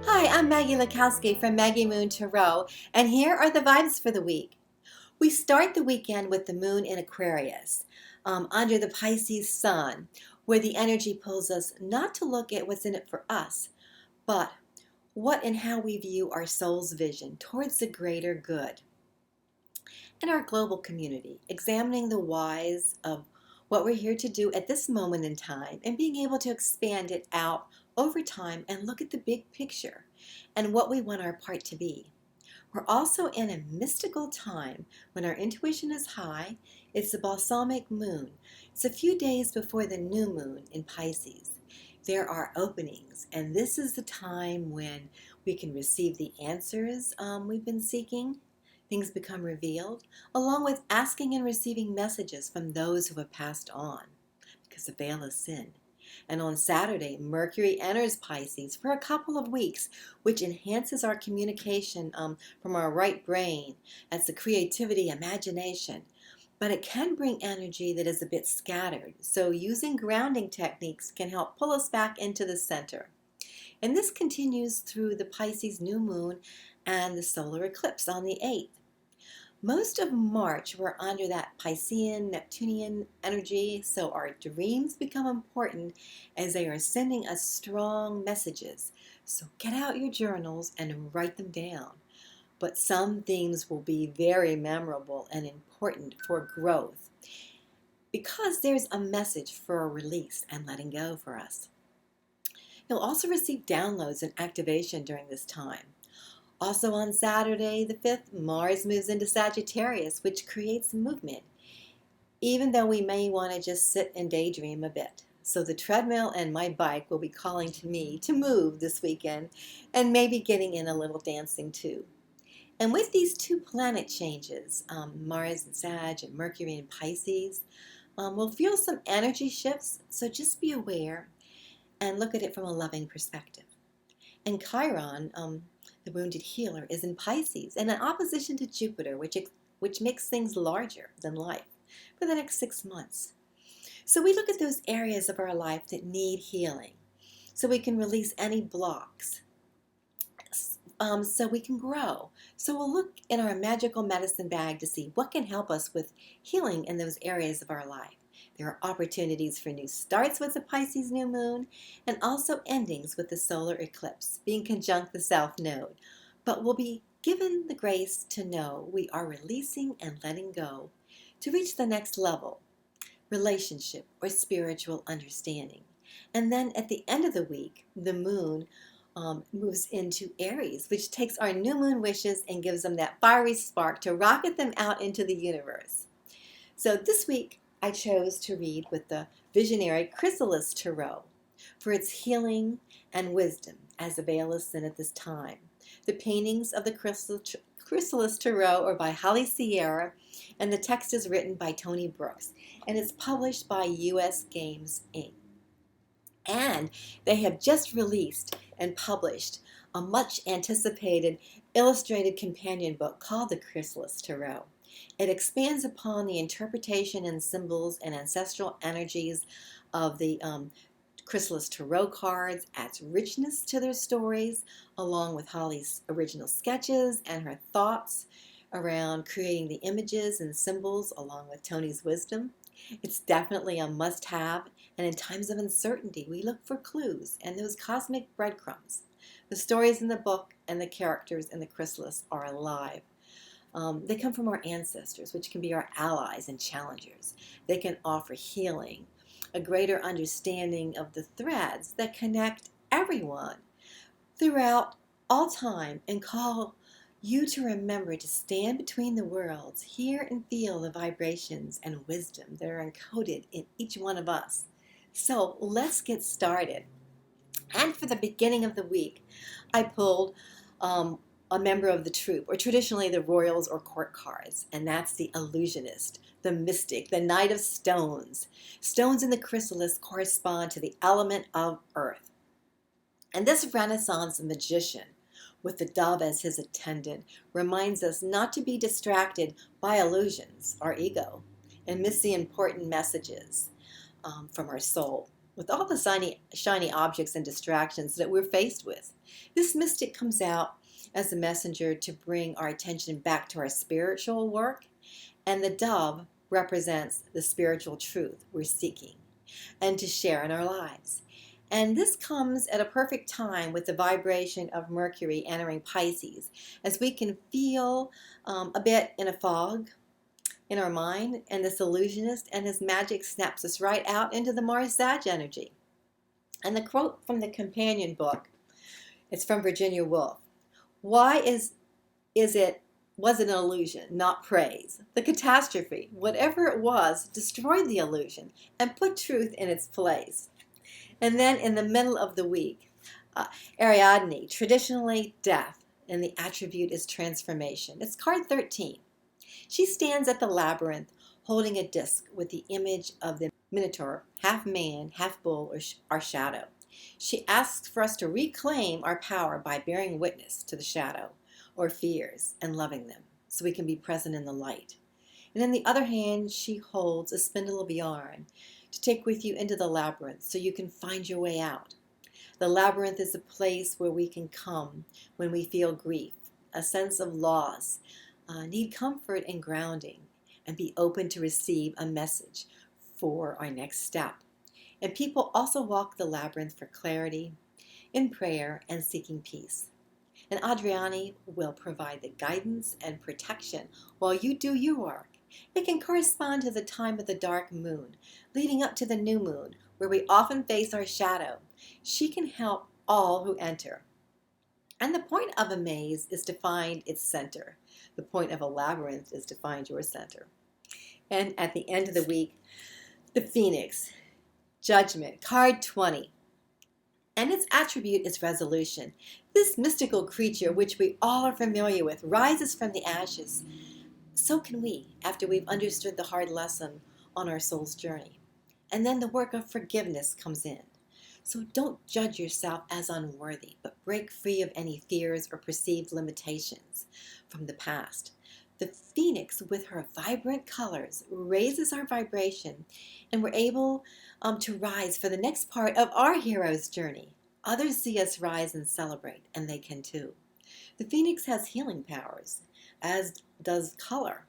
Hi, I'm Maggie Lakowski from Maggie Moon Tarot, and here are the vibes for the week. We start the weekend with the moon in Aquarius, under the Pisces sun, where the energy pulls us not to look at what's in it for us, but what and how we view our soul's vision towards the greater good. In our global community, examining the whys of what we're here to do at this moment in time and being able to expand it out over time and look at the big picture and what we want our part to be. We're also in a mystical time when our intuition is high. It's the balsamic moon. It's a few days before the new moon in Pisces. There are openings, and this is the time when we can receive the answers we've been seeking. Things become revealed, along with asking and receiving messages from those who have passed on, because the veil is sin. And on Saturday, Mercury enters Pisces for a couple of weeks, which enhances our communication from our right brain. That's the creativity, imagination. But it can bring energy that is a bit scattered. So using grounding techniques can help pull us back into the center. And this continues through the Pisces new moon and the solar eclipse on the 8th. Most of March, we're under that Piscean, Neptunian energy, so our dreams become important as they are sending us strong messages. So get out your journals and write them down. But some themes will be very memorable and important for growth because there's a message for a release and letting go for us. You'll also receive downloads and activation during this time. Also on Saturday, the 5th, Mars moves into Sagittarius, which creates movement, even though we may want to just sit and daydream a bit. So the treadmill and my bike will be calling to me to move this weekend and maybe getting in a little dancing too. And with these two planet changes, Mars and Sag and Mercury and Pisces, we'll feel some energy shifts, so just be aware and look at it from a loving perspective. And Chiron, the wounded healer, is in Pisces and in opposition to Jupiter, which makes things larger than life for the next 6 months. So we look at those areas of our life that need healing so we can release any blocks, so we can grow. So we'll look in our magical medicine bag to see what can help us with healing in those areas of our life. There are opportunities for new starts with the Pisces new moon and also endings with the solar eclipse being conjunct the south node. But we'll be given the grace to know we are releasing and letting go to reach the next level, relationship or spiritual understanding. And then at the end of the week, the moon moves into Aries, which takes our new moon wishes and gives them that fiery spark to rocket them out into the universe. So this week, I chose to read with the visionary Chrysalis Tarot for its healing and wisdom as the veil is thin at this time. The paintings of the Chrysalis Tarot are by Holly Sierra, and the text is written by Tony Brooks, and it's published by US Games Inc. And they have just released and published a much anticipated illustrated companion book called The Chrysalis Tarot. It expands upon the interpretation and symbols and ancestral energies of the Chrysalis Tarot cards, adds richness to their stories, along with Holly's original sketches and her thoughts around creating the images and symbols, along with Tony's wisdom. It's definitely a must-have, and in times of uncertainty, we look for clues and those cosmic breadcrumbs. The stories in the book and the characters in the Chrysalis are alive. They come from our ancestors, which can be our allies and challengers. They can offer healing, a greater understanding of the threads that connect everyone throughout all time and call you to remember to stand between the worlds, hear and feel the vibrations and wisdom that are encoded in each one of us. So let's get started. And for the beginning of the week, I pulled a member of the troupe, or traditionally the royals or court cards, and that's the Illusionist, the mystic, the Knight of Stones. Stones in the Chrysalis correspond to the element of earth. And this Renaissance magician, with the dove as his attendant, reminds us not to be distracted by illusions, our ego, and miss the important messages from our soul. with all the shiny objects and distractions that we're faced with. This mystic comes out as a messenger to bring our attention back to our spiritual work, and the dove represents the spiritual truth we're seeking and to share in our lives. And this comes at a perfect time with the vibration of Mercury entering Pisces, as we can feel a bit in a fog in our mind, and this illusionist and his magic snaps us right out into the Mars-Sag energy. And the quote from the companion book, it's from Virginia Woolf. Why was it an illusion, not praise? The catastrophe, whatever it was, destroyed the illusion and put truth in its place. And then in the middle of the week, Ariadne, traditionally death, and the attribute is transformation. It's card 13. She stands at the labyrinth holding a disc with the image of the Minotaur, half man, half bull, or our shadow. She asks for us to reclaim our power by bearing witness to the shadow or fears and loving them so we can be present in the light. And in the other hand, she holds a spindle of yarn to take with you into the labyrinth so you can find your way out. The labyrinth is a place where we can come when we feel grief, a sense of loss, need comfort and grounding, and be open to receive a message for our next step. And people also walk the labyrinth for clarity, in prayer, and seeking peace. And Adriani will provide the guidance and protection while you do your work. It can correspond to the time of the dark moon, leading up to the new moon, where we often face our shadow. She can help all who enter. And the point of a maze is to find its center. The point of a labyrinth is to find your center. And at the end of the week, the Phoenix, Judgment, card 20. And its attribute is resolution. This mystical creature, which we all are familiar with, rises from the ashes. So can we, after we've understood the hard lesson on our soul's journey. And then the work of forgiveness comes in. So don't judge yourself as unworthy, but break free of any fears or perceived limitations from the past. The Phoenix, with her vibrant colors, raises our vibration, and we're able to rise for the next part of our hero's journey. Others see us rise and celebrate, and they can too. The Phoenix has healing powers, as does color.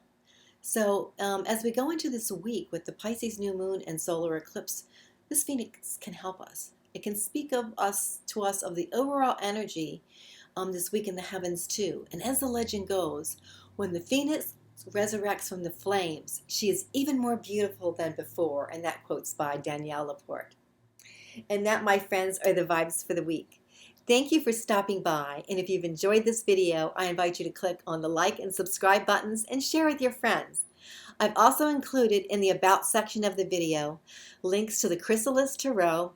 So as we go into this week with the Pisces new moon and solar eclipse, this Phoenix can help us. It can speak to us of the overall energy this week in the heavens too. And as the legend goes, when the Phoenix resurrects from the flames, she is even more beautiful than before. And that quote's by Danielle Laporte. And that, my friends, are the vibes for the week. Thank you for stopping by. And if you've enjoyed this video, I invite you to click on the like and subscribe buttons and share with your friends. I've also included in the About section of the video links to the Chrysalis Tarot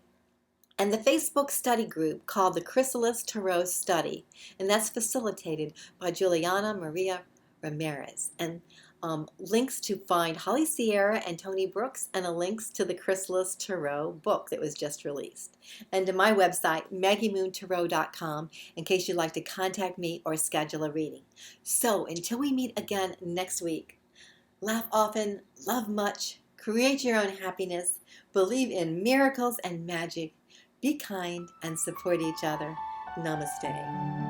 and the Facebook study group called the Chrysalis Tarot Study, and that's facilitated by Juliana Maria Ramirez. And links to find Holly Sierra and Tony Brooks, and links to the Chrysalis Tarot book that was just released. And to my website, MaggieMoonTarot.com, in case you'd like to contact me or schedule a reading. So until we meet again next week, laugh often, love much, create your own happiness, believe in miracles and magic, be kind and support each other. Namaste.